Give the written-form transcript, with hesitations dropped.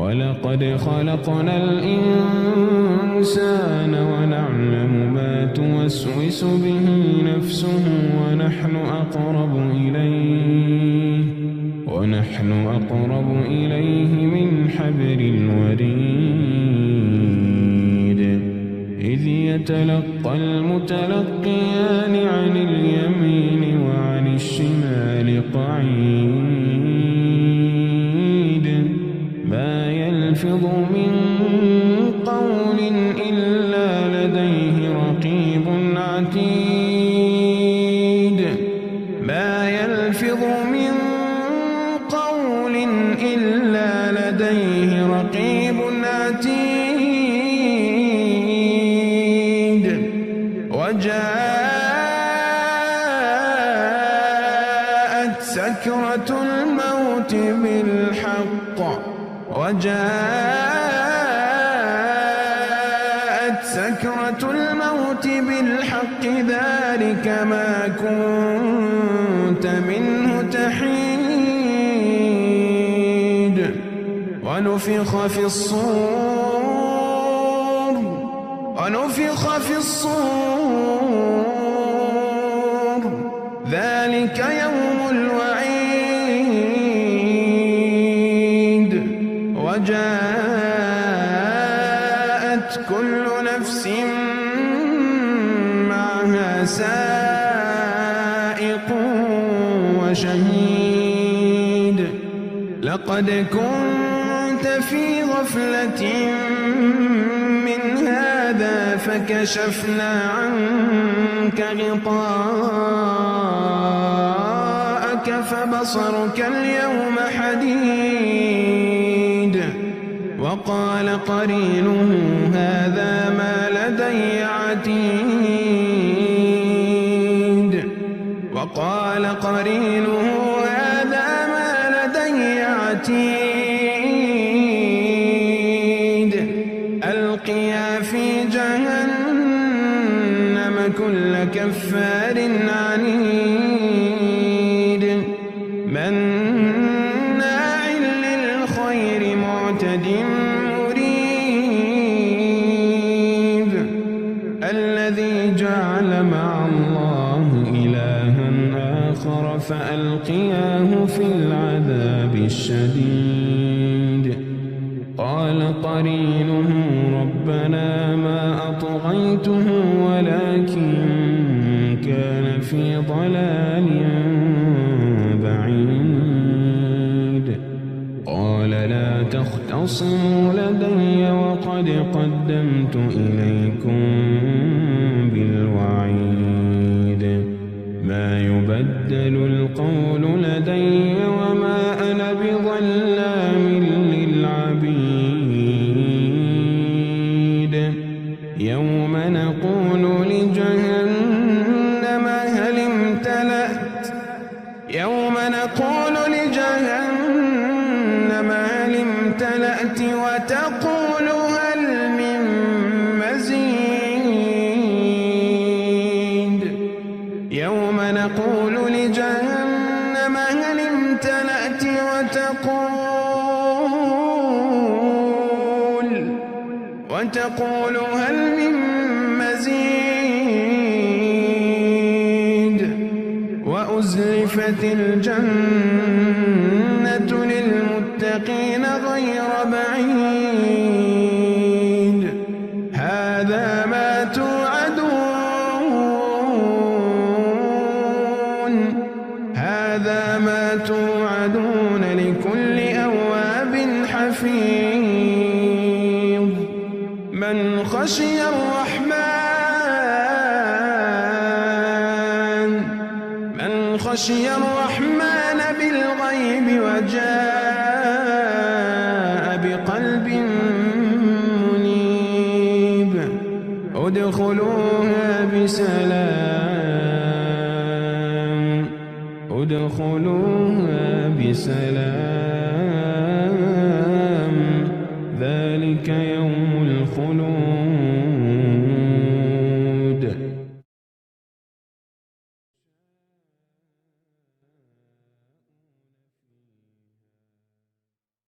ولقد خلقنا الإنسان ونعلم ما توسوس به نفسه ونحن أقرب إليه من حبل الوريد إذ يتلقى المتلقيان عن اليمين وعن الشمال قعيد ما يلفظ من قول إلا لديه رقيب عتيد ما يلفظ من قول إلا لديه رقيب عتيد وجاءت سكرة الموت بالحق ذلك ما كنت منه تحيد ونفخ في الصور ذلك يوم الوعيد وجاءت كل نفس معها سائق وشهيد لقد كنت في غفلة من هذا فكشفنا عنك غطاءك فبصرك اليوم حديد وقال قرينه هذا ما لدي عتيد ألقيا في جهنم كل كفار عنيد مناع للخير معتد مريب الذي جعل مع الله إلها آخر فألقياه في العذاب الشديد قال قرينه ربنا ما أطغيته ولكن كان في ضلال بعيد قال لا تختصموا لدي وقد قدمت إليكم بالوعيد ما يبدل القول لدي وما أنا بظلام للعبيد يوم نقول لجهنم هل امتلأت وتقول هل من مزيد يوم نقول لجهنم هل امتلأت وتقول هل من مزيد وأزلفت الجنة للمتقين غير بعيد هذا ما توعدون لكل أواب حفيظ من خشي الرحمن بالغيب وجاء بقلب منيب ادخلوها بسلام